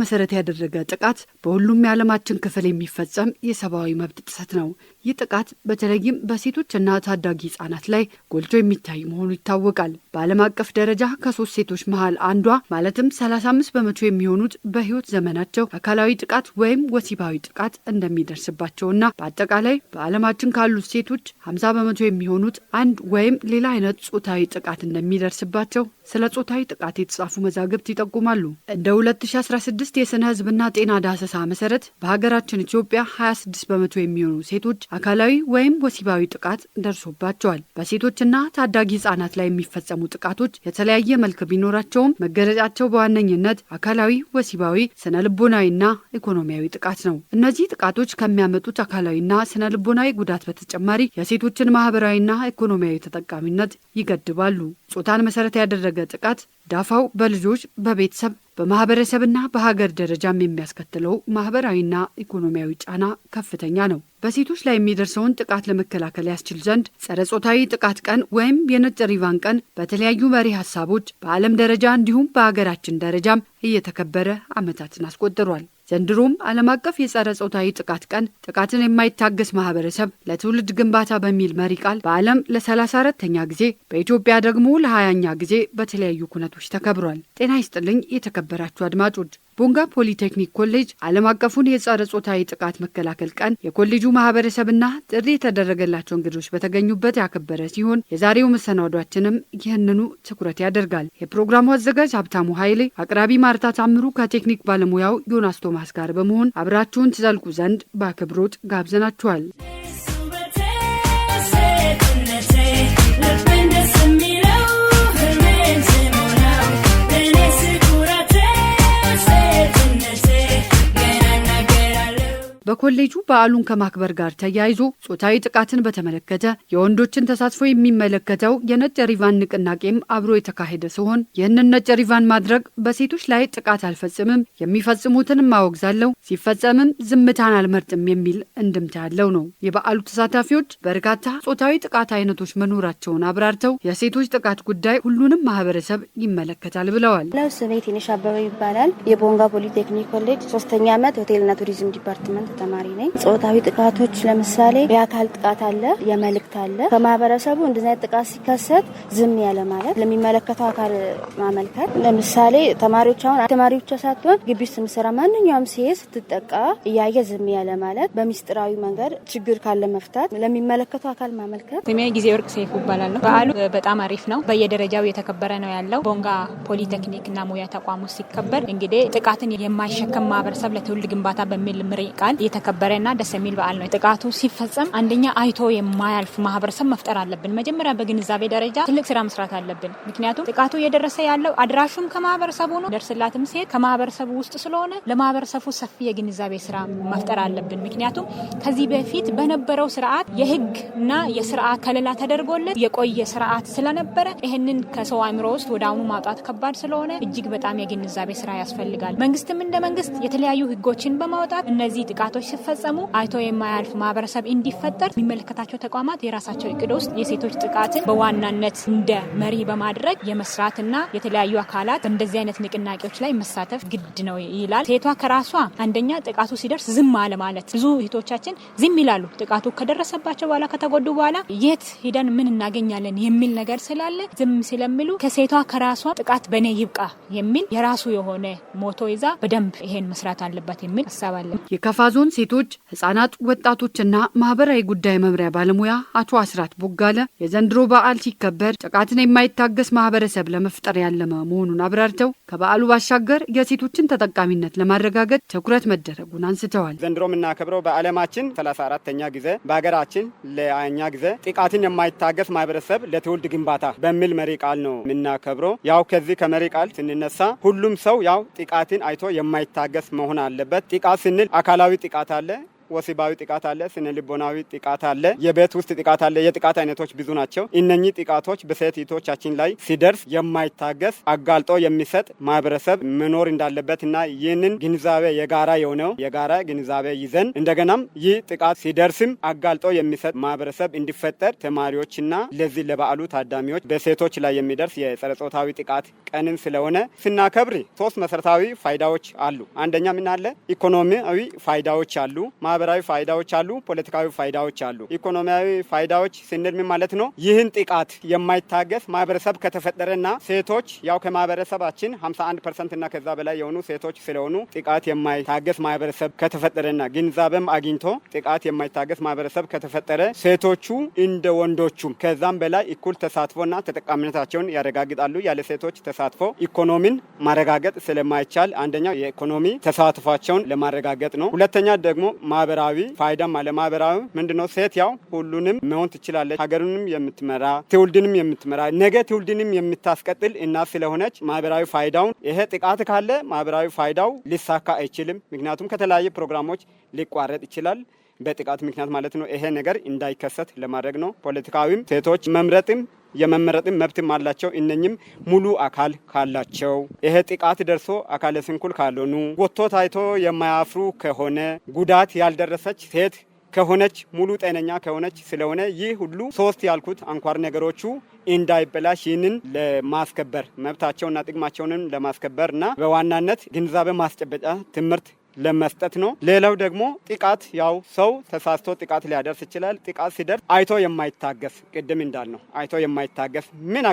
መሰረት ያደረገ ጥቃት በሁሉም የዓለማችን ክፍል የሚፈጸም የሰብአዊ መብት ጥሰት ነው። ይህ ጥቃት በተለይም በሴቶችና ታዳጊ ህጻናት ላይ ጎልቶ የሚታይ መሆኑ ይታወቃል። በዓለም አቀፍ ደረጃ ከ3 ሴቶች መሃል አንዷ ማለትም 35 በመቶ የሚሆኑት በህይወት ዘመናቸው አካላዊ ጥቃት ወይም ወሲባዊ ጥቃት እንደሚደርስባቸውና በአጠቃላይ በዓለማችን ካሉት ሴቶች 50 በመቶ የሚሆኑት አንድ ወይም ሌላ አይነት ጾታዊ ጥቃት እንደሚደርስባቸው ስለ ጾታዊ ጥቃት የተጻፉ መዛግብት ይጠቁማሉ። እንደ 2016 የስነ ህዝብና ጤና ዳሰሳ መሰረት በሀገራችን ኢትዮጵያ 26 በመቶ የሚሆኑ ሴቶች አካላዊ ወይም ወሲባዊ ጥቃት ደርሶባቸዋል። በሴቶችና ታዳጊ ህጻናት ላይ የሚፈጸሙ ጥቃቶች የተለያየ መልክ ቢኖራቸውም መገለጫቸው በዋነኝነት አካላዊ፣ ወሲባዊ፣ ስነ ልቦናዊና ኢኮኖሚያዊ ጥቃት ነው። እነዚህ ጥቃቶች ከሚያመጡት አካላዊና ስነ ልቦናዊ ጉዳት በተጨማሪ የሴቶችን ማህበራዊና ኢኮኖሚያዊ ተጠቃሚነት ይገድባሉ። ጾታን መሰረት ያደረገ ጥቃት ዳፋው በልጆች፣ በቤተሰብ፣ በማህበረሰብና በሀገር ደረጃም የሚያስከትለው ማህበራዊና ኢኮኖሚያዊ ጫና ከፍተኛ ነው። በሴቶች ላይ የሚደርሰውን ጥቃት ለመከላከል ያስችል ዘንድ ጸረ ጾታዊ ጥቃት ቀን ወይም የነጭ ሪቫን ቀን በተለያዩ መሪ ሀሳቦች በዓለም ደረጃ እንዲሁም በሀገራችን ደረጃም እየተከበረ ዓመታትን አስቆጥሯል። ዘንድሮም ዓለም አቀፍ የጸረ ጾታዊ ጥቃት ቀን ጥቃትን የማይታገስ ማህበረሰብ ለትውልድ ግንባታ በሚል መሪ ቃል በዓለም ለ34ኛ ጊዜ በኢትዮጵያ ደግሞ ለ20ኛ ጊዜ በተለያዩ ኩነቶች ተከብሯል። ጤና ይስጥልኝ የተከበራችሁ አድማጮች። ቦንጋ ፖሊቴክኒክ ኮሌጅ ዓለም አቀፉን የጸረ ጾታዊ ጥቃት መከላከል ቀን የኮሌጁ ማህበረሰብና ጥሪ የተደረገላቸው እንግዶች በተገኙበት ያከበረ ሲሆን የዛሬው መሰናዷችንም ይህንኑ ትኩረት ያደርጋል። የፕሮግራሙ አዘጋጅ ሀብታሙ ኃይሌ፣ አቅራቢ ማርታ ታምሩ ከቴክኒክ ባለሙያው ዮናስ ቶማስ ጋር በመሆን አብራችሁን ትዘልቁ ዘንድ በአክብሮት ጋብዘናችኋል። በኮሌጁ በዓሉን ከማክበር ጋር ተያይዞ ጾታዊ ጥቃትን በተመለከተ የወንዶችን ተሳትፎ የሚመለከተው የነጭ ሪቫን ንቅናቄም አብሮ የተካሄደ ሲሆን ይህንን ነጭ ሪቫን ማድረግ በሴቶች ላይ ጥቃት አልፈጽምም፣ የሚፈጽሙትን ማወግዛለሁ፣ ሲፈጸምም ዝምታን አልመርጥም የሚል እንድምታ ያለው ነው። የበዓሉ ተሳታፊዎች በርካታ ጾታዊ ጥቃት አይነቶች መኖራቸውን አብራርተው የሴቶች ጥቃት ጉዳይ ሁሉንም ማህበረሰብ ይመለከታል ብለዋል። ስሜ ትንሽ አበበ ይባላል። የቦንጋ ፖሊቴክኒክ ኮሌጅ 3ኛ ዓመት ሆቴልና ቱሪዝም ዲፓርትመንት ተማሪ ነኝ። ጾታዊ ጥቃቶች ለምሳሌ የአካል ጥቃት አለ፣ የመልእክት አለ። ከማህበረሰቡ እንደዚህ አይነት ጥቃት ሲከሰት ዝም ያለ ማለት ለሚመለከተው አካል ማመልከት። ለምሳሌ ተማሪዎች ብቻ ሳትሆን ግቢ ውስጥ የምትሰራ ማንኛውም ሴት ስትጠቃ እያየ ዝም ያለ ማለት፣ በሚስጥራዊ መንገድ ችግር ካለ መፍታት፣ ለሚመለከተው አካል ማመልከት። ስሜ ጊዜ ወርቅ ሰይፉ ይባላል። በዓሉ በጣም አሪፍ ነው። በየደረጃው የተከበረ ነው ያለው። ቦንጋ ፖሊቴክኒክ እና ሙያ ተቋሙ ሲከበር እንግዲህ ጥቃትን የማይሸከም ማህበረሰብ ለትውልድ ግንባታ በሚል መሪ ቃል የተከበረና ደስ የሚል በዓል ነው። ጥቃቱ ሲፈጸም አንደኛ አይቶ የማያልፍ ማህበረሰብ መፍጠር አለብን። መጀመሪያ በግንዛቤ ደረጃ ትልቅ ስራ መስራት አለብን። ምክንያቱም ጥቃቱ እየደረሰ ያለው አድራሹም ከማህበረሰቡ ነው፣ ደርስላትም ሴት ከማህበረሰቡ ውስጥ ስለሆነ ለማህበረሰቡ ሰፊ የግንዛቤ ስራ መፍጠር አለብን። ምክንያቱም ከዚህ በፊት በነበረው ስርዓት የህግና የስርዓት ከለላ ተደርጎለት የቆየ ስርዓት ስለነበረ ይህንን ከሰው አእምሮ ውስጥ ወደ አሁኑ ማውጣት ከባድ ስለሆነ እጅግ በጣም የግንዛቤ ስራ ያስፈልጋል። መንግስትም እንደ መንግስት የተለያዩ ህጎችን በማውጣት እነዚህ ጥቃቶች ሲፈጸሙ አይቶ የማያልፍ ማህበረሰብ እንዲፈጠር የሚመለከታቸው ተቋማት የራሳቸው እቅድ ውስጥ የሴቶች ጥቃትን በዋናነት እንደ መሪ በማድረግ የመስራትና የተለያዩ አካላት እንደዚህ አይነት ንቅናቄዎች ላይ መሳተፍ ግድ ነው ይላል። ሴቷ ከራሷ አንደኛ ጥቃቱ ሲደርስ ዝም አለ ማለት ብዙ እህቶቻችን ዝም ይላሉ። ጥቃቱ ከደረሰባቸው በኋላ ከተጎዱ በኋላ የት ሄደን ምን እናገኛለን የሚል ነገር ስላለ ዝም ስለሚሉ ከሴቷ ከራሷ ጥቃት በኔ ይብቃ የሚል የራሱ የሆነ ሞቶ ይዛ በደንብ ይሄን መስራት አለበት የሚል ሀሳብ አለ። የከፋ ዞን ሴቶች፣ ህጻናት፣ ወጣቶችና ማህበራዊ ጉዳይ መምሪያ ባለሙያ አቶ አስራት ቦጋለ የዘንድሮ በዓል ሲከበር ጥቃትን የማይታገስ ማህበረሰብ ለመፍጠር ያለመ መሆኑን አብራርተው ከበዓሉ ባሻገር የሴቶችን ተጠቃሚነት ለማረጋገጥ ትኩረት መደረጉን አንስተዋል። ዘንድሮ የምናከብረው በዓለማችን 34ኛ ጊዜ በሀገራችን ለ20ኛ ጊዜ ጥቃትን የማይታገስ ማህበረሰብ ለትውልድ ግንባታ በሚል መሪ ቃል ነው የምናከብረው። ያው ከዚህ ከመሪ ቃል ስንነሳ ሁሉም ሰው ያው ጥቃትን አይቶ የማይታገስ መሆን አለበት። ጥቃት ስንል አካላዊ ጥቃት አለ፣ ወሲባዊ ጥቃት አለ፣ ስነ ልቦናዊ ጥቃት አለ፣ የቤት ውስጥ ጥቃት አለ። የጥቃት አይነቶች ብዙ ናቸው። እነኚህ ጥቃቶች በሴት እህቶቻችን ላይ ሲደርስ የማይታገስ አጋልጦ የሚሰጥ ማህበረሰብ መኖር እንዳለበትና ይህንን ግንዛቤ የጋራ ግንዛቤ ይዘን እንደገናም ይህ ጥቃት ሲደርስም አጋልጦ የሚሰጥ ማህበረሰብ እንዲፈጠር ተማሪዎችና ለዚህ ለበዓሉ ታዳሚዎች በሴቶች ላይ የሚደርስ የጸረ ጾታዊ ጥቃት ቀንን ስለሆነ ስናከብር 3 መሰረታዊ ፋይዳዎች አሉ። አንደኛ ምን አለ? ኢኮኖሚያዊ ፋይዳዎች አሉ፣ ማህበራዊ ፋይዳዎች አሉ፣ ፖለቲካዊ ፋይዳዎች አሉ። ኢኮኖሚያዊ ፋይዳዎች ስንል ምን ማለት ነው? ይህን ጥቃት የማይታገስ ማህበረሰብ ከተፈጠረና ሴቶች ያው ከማህበረሰባችን 51% እና ከዛ በላይ የሆኑ ሴቶች ስለሆኑ ጥቃት የማይታገስ ማህበረሰብ ከተፈጠረና ግንዛቤም አግኝቶ ጥቃት የማይታገስ ማህበረሰብ ከተፈጠረ ሴቶቹ እንደ ወንዶቹም ከዛም በላይ እኩል ተሳትፎና ተጠቃሚነታቸውን ያረጋግጣሉ። ያለ ሴቶች ተሳትፎ ኢኮኖሚን ማረጋገጥ ስለማይቻል አንደኛው የኢኮኖሚ ተሳትፏቸውን ለማረጋገጥ ነው። ሁለተኛ ደግሞ ማህበራዊ ፋይዳም አለ። ማህበራዊ ምንድነው? ሴት ያው ሁሉንም መሆን ትችላለች። ሀገሩንም የምትመራ ትውልድንም የምትመራ ነገ ትውልድንም የምታስቀጥል እናት ስለሆነች ማህበራዊ ፋይዳውን ይሄ ጥቃት ካለ ማህበራዊ ፋይዳው ሊሳካ አይችልም። ምክንያቱም ከተለያየ ፕሮግራሞች ሊቋረጥ ይችላል በጥቃት ምክንያት ማለት ነው። ይሄ ነገር እንዳይከሰት ለማድረግ ነው። ፖለቲካዊም ሴቶች መምረጥም የመመረጥም መብትም አላቸው። እነኝም ሙሉ አካል ካላቸው ይሄ ጥቃት ደርሶ አካለ ስንኩል ካልሆኑ ወጥቶ ታይቶ የማያፍሩ ከሆነ ጉዳት ያልደረሰች ሴት ከሆነች ሙሉ ጤነኛ ከሆነች ስለሆነ ይህ ሁሉ 3 ያልኩት አንኳር ነገሮቹ እንዳይበላሽ ይህንን ለማስከበር መብታቸውና ጥቅማቸውንም ለማስከበርና በዋናነት ግንዛቤ ማስጨበጫ ትምህርት ለመስጠት ነው። ሌላው ደግሞ ጥቃት ያው ሰው ተሳስቶ ጥቃት ሊያደርስ ይችላል። ጥቃት ሲደርስ አይቶ የማይታገስ ቅድም እንዳልነው አይቶ የማይታገስ ምን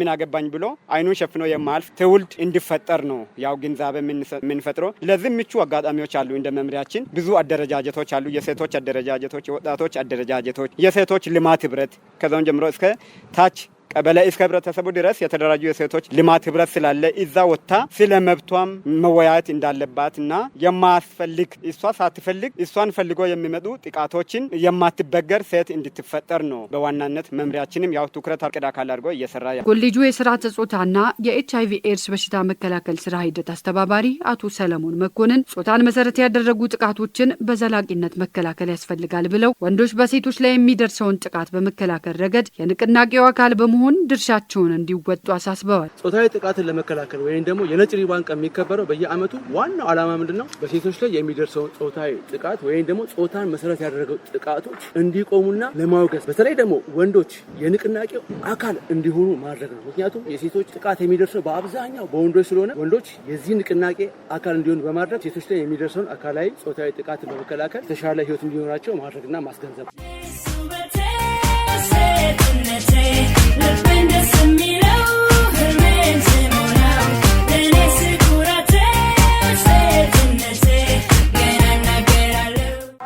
አገባኝ ብሎ አይኑን ሸፍኖ የማያልፍ ትውልድ እንዲፈጠር ነው ያው ግንዛቤ የምንፈጥረው። ለዚህ ምቹ አጋጣሚዎች አሉ። እንደ መምሪያችን ብዙ አደረጃጀቶች አሉ። የሴቶች አደረጃጀቶች፣ የወጣቶች አደረጃጀቶች፣ የሴቶች ልማት ህብረት ከዛውን ጀምሮ እስከ ታች ቀበሌ እስከ ህብረተሰቡ ድረስ የተደራጁ የሴቶች ልማት ህብረት ስላለ እዛ ወጥታ ስለ መብቷም መወያየት እንዳለባትና የማያስፈልግ እሷ ሳትፈልግ እሷን ፈልጎ የሚመጡ ጥቃቶችን የማትበገር ሴት እንድትፈጠር ነው በዋናነት መምሪያችንም ያው ትኩረት አካል አድርጎ እየሰራ ያለው። ኮሌጁ የስርዓተ ጾታና የኤችአይቪ ኤድስ በሽታ መከላከል ስራ ሂደት አስተባባሪ አቶ ሰለሞን መኮንን ጾታን መሰረት ያደረጉ ጥቃቶችን በዘላቂነት መከላከል ያስፈልጋል ብለው ወንዶች በሴቶች ላይ የሚደርሰውን ጥቃት በመከላከል ረገድ የንቅናቄው አካል በመሆን ድርሻቸውን እንዲወጡ አሳስበዋል። ጾታዊ ጥቃትን ለመከላከል ወይም ደግሞ የነጭ ሪባን ቀን የሚከበረው በየዓመቱ ዋናው ዓላማ ምንድነው? በሴቶች ላይ የሚደርሰውን ጾታዊ ጥቃት ወይም ደግሞ ጾታን መሰረት ያደረገው ጥቃቶች እንዲቆሙና ለማውገዝ በተለይ ደግሞ ወንዶች የንቅናቄው አካል እንዲሆኑ ማድረግ ነው። ምክንያቱም የሴቶች ጥቃት የሚደርሰው በአብዛኛው በወንዶች ስለሆነ ወንዶች የዚህ ንቅናቄ አካል እንዲሆኑ በማድረግ ሴቶች ላይ የሚደርሰውን አካላዊ ጾታዊ ጥቃትን በመከላከል የተሻለ ህይወት እንዲኖራቸው ማድረግና ማስገንዘብ።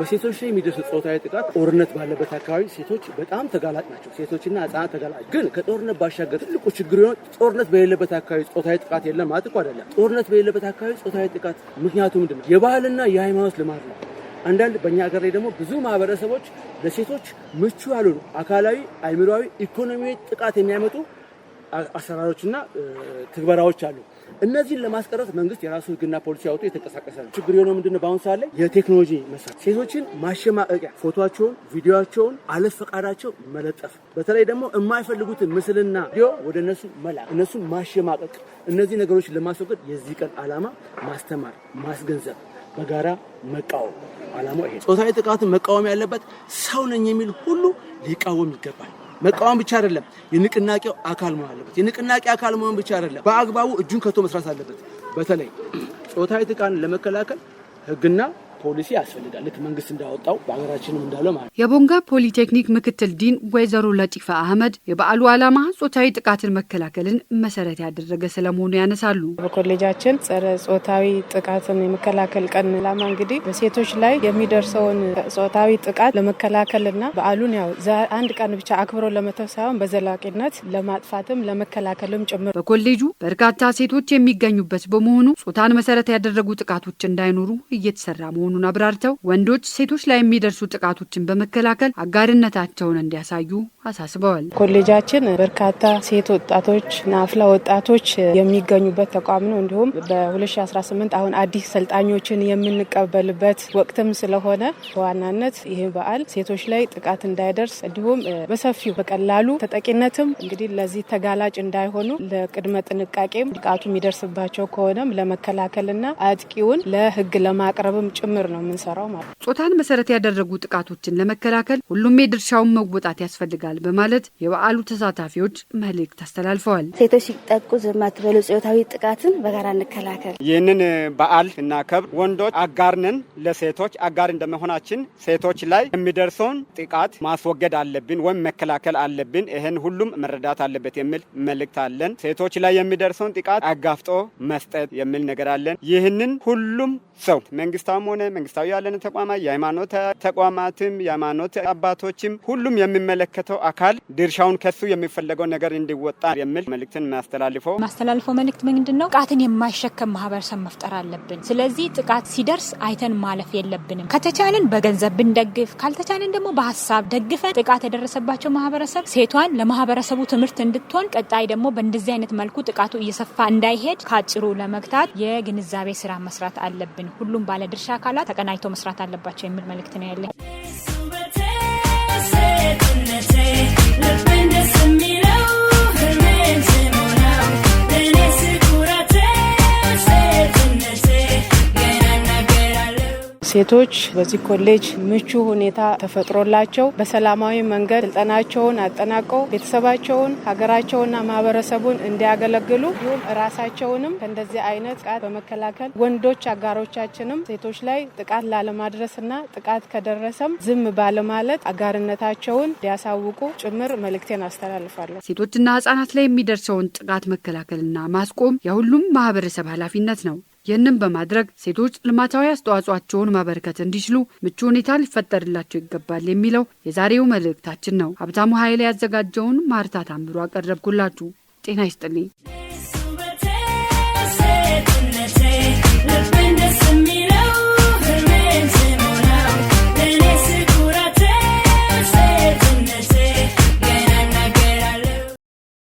በሴቶች ላይ የሚደርስ ጾታዊ ጥቃት ጦርነት ባለበት አካባቢ ሴቶች በጣም ተጋላጭ ናቸው። ሴቶችና ህጻናት ተጋላጭ። ግን ከጦርነት ባሻገር ትልቁ ችግር የሆነ ጦርነት በሌለበት አካባቢ ጾታዊ ጥቃት የለም ማለት እኮ አይደለም። ጦርነት በሌለበት አካባቢ ጾታዊ ጥቃት ምክንያቱ ምንድነው? የባህልና የሃይማኖት ልማድ ነው። አንዳንድ በእኛ ሀገር ላይ ደግሞ ብዙ ማህበረሰቦች ለሴቶች ምቹ ያልሆኑ አካላዊ፣ አእምሯዊ፣ ኢኮኖሚያዊ ጥቃት የሚያመጡ አሰራሮችና ትግበራዎች አሉ። እነዚህን ለማስቀረት መንግስት የራሱ ህግና ፖሊሲ ያወጡ የተንቀሳቀሰ ነው። ችግር የሆነው ምንድነው? በአሁኑ ሰዓት ላይ የቴክኖሎጂ መሳሪያ ሴቶችን ማሸማቀቂያ ፎቶቸውን፣ ቪዲዮቸውን አለፈቃዳቸው መለጠፍ፣ በተለይ ደግሞ የማይፈልጉትን ምስልና ቪዲዮ ወደ እነሱ መላክ፣ እነሱን ማሸማቀቅ፣ እነዚህ ነገሮችን ለማስወገድ የዚህ ቀን ዓላማ ማስተማር፣ ማስገንዘብ፣ በጋራ መቃወም ዓላማው ይሄ። ጾታዊ ጥቃትን መቃወም ያለበት ሰው ነኝ የሚል ሁሉ ሊቃወም ይገባል። መቃወም ብቻ አይደለም፣ የንቅናቄው አካል መሆን አለበት። የንቅናቄ አካል መሆን ብቻ አይደለም፣ በአግባቡ እጁን ከቶ መስራት አለበት። በተለይ ጾታዊ ጥቃትን ለመከላከል ህግና ፖሊሲ ያስፈልጋል። ልክ መንግስት እንዳወጣው በሀገራችንም እንዳለው ማለት። የቦንጋ ፖሊቴክኒክ ምክትል ዲን ወይዘሮ ለጢፋ አህመድ የበዓሉ ዓላማ ጾታዊ ጥቃትን መከላከልን መሰረት ያደረገ ስለመሆኑ ያነሳሉ። በኮሌጃችን ጸረ ጾታዊ ጥቃትን የመከላከል ቀን ዓላማ እንግዲህ በሴቶች ላይ የሚደርሰውን ጾታዊ ጥቃት ለመከላከልና በዓሉን ያው አንድ ቀን ብቻ አክብሮ ለመተው ሳይሆን በዘላቂነት ለማጥፋትም ለመከላከልም ጭምር። በኮሌጁ በርካታ ሴቶች የሚገኙበት በመሆኑ ጾታን መሰረት ያደረጉ ጥቃቶች እንዳይኖሩ እየተሰራ መሆኑን አብራርተው ወንዶች ሴቶች ላይ የሚደርሱ ጥቃቶችን በመከላከል አጋርነታቸውን እንዲያሳዩ አሳስበዋል። ኮሌጃችን በርካታ ሴት ወጣቶችና አፍላ ወጣቶች የሚገኙበት ተቋም ነው። እንዲሁም በ2018 አሁን አዲስ ሰልጣኞችን የምንቀበልበት ወቅትም ስለሆነ በዋናነት ይህ በዓል ሴቶች ላይ ጥቃት እንዳይደርስ እንዲሁም በሰፊው በቀላሉ ተጠቂነትም እንግዲህ ለዚህ ተጋላጭ እንዳይሆኑ ለቅድመ ጥንቃቄም ጥቃቱ የሚደርስባቸው ከሆነም ለመከላከልና አጥቂውን ለሕግ ለማቅረብም ጭምር ነው የምንሰራው ማለት ነው። ጾታን መሰረት ያደረጉ ጥቃቶችን ለመከላከል ሁሉም የድርሻውን መወጣት ያስፈልጋል በማለት የበዓሉ ተሳታፊዎች መልእክት አስተላልፈዋል። ሴቶች ሲጠቁ ዝም አትበሉ፣ ጾታዊ ጥቃትን በጋራ እንከላከል። ይህንን በዓል እናከብር። ወንዶች አጋር ነን፣ ለሴቶች አጋር እንደመሆናችን ሴቶች ላይ የሚደርሰውን ጥቃት ማስወገድ አለብን ወይም መከላከል አለብን። ይህን ሁሉም መረዳት አለበት የሚል መልእክት አለን። ሴቶች ላይ የሚደርሰውን ጥቃት አጋፍጦ መስጠት የሚል ነገር አለን። ይህንን ሁሉም ሰው መንግስታዊም ሆነ መንግስታዊ ያለን ተቋማት፣ የሃይማኖት ተቋማትም፣ የሃይማኖት አባቶችም ሁሉም የሚመለከተው አካል ድርሻውን ከሱ የሚፈለገው ነገር እንዲወጣ የሚል መልእክትን ማስተላልፈው መልእክት ምንድነው? ጥቃትን የማይሸከም ማህበረሰብ መፍጠር አለብን። ስለዚህ ጥቃት ሲደርስ አይተን ማለፍ የለብንም። ከተቻለን በገንዘብ ብንደግፍ፣ ካልተቻለን ደግሞ በሀሳብ ደግፈን ጥቃት የደረሰባቸው ማህበረሰብ ሴቷን ለማህበረሰቡ ትምህርት እንድትሆን ቀጣይ ደግሞ በእንደዚህ አይነት መልኩ ጥቃቱ እየሰፋ እንዳይሄድ ካጭሩ ለመግታት የግንዛቤ ስራ መስራት አለብን። ሁሉም ባለድርሻ አካላት ተቀናጅቶ መስራት አለባቸው የሚል መልእክት ነው ያለኝ። ሴቶች በዚህ ኮሌጅ ምቹ ሁኔታ ተፈጥሮላቸው በሰላማዊ መንገድ ስልጠናቸውን አጠናቀው ቤተሰባቸውን፣ ሀገራቸውንና ማህበረሰቡን እንዲያገለግሉ እንዲሁም ራሳቸውንም ከእንደዚህ አይነት ጥቃት በመከላከል ወንዶች አጋሮቻችንም ሴቶች ላይ ጥቃት ላለማድረስና ጥቃት ከደረሰም ዝም ባለማለት አጋርነታቸውን እንዲያሳውቁ ጭምር መልእክቴን አስተላልፋለሁ። ሴቶችና ህጻናት ላይ የሚደርሰውን ጥቃት መከላከልና ማስቆም የሁሉም ማህበረሰብ ኃላፊነት ነው። ይህንን በማድረግ ሴቶች ልማታዊ አስተዋጽኦአቸውን ማበርከት እንዲችሉ ምቹ ሁኔታ ሊፈጠርላቸው ይገባል የሚለው የዛሬው መልእክታችን ነው። ሀብታሙ ኃይሌ ያዘጋጀውን ማርታ ታምሩ አቀረብኩላችሁ። ጤና ይስጥልኝ።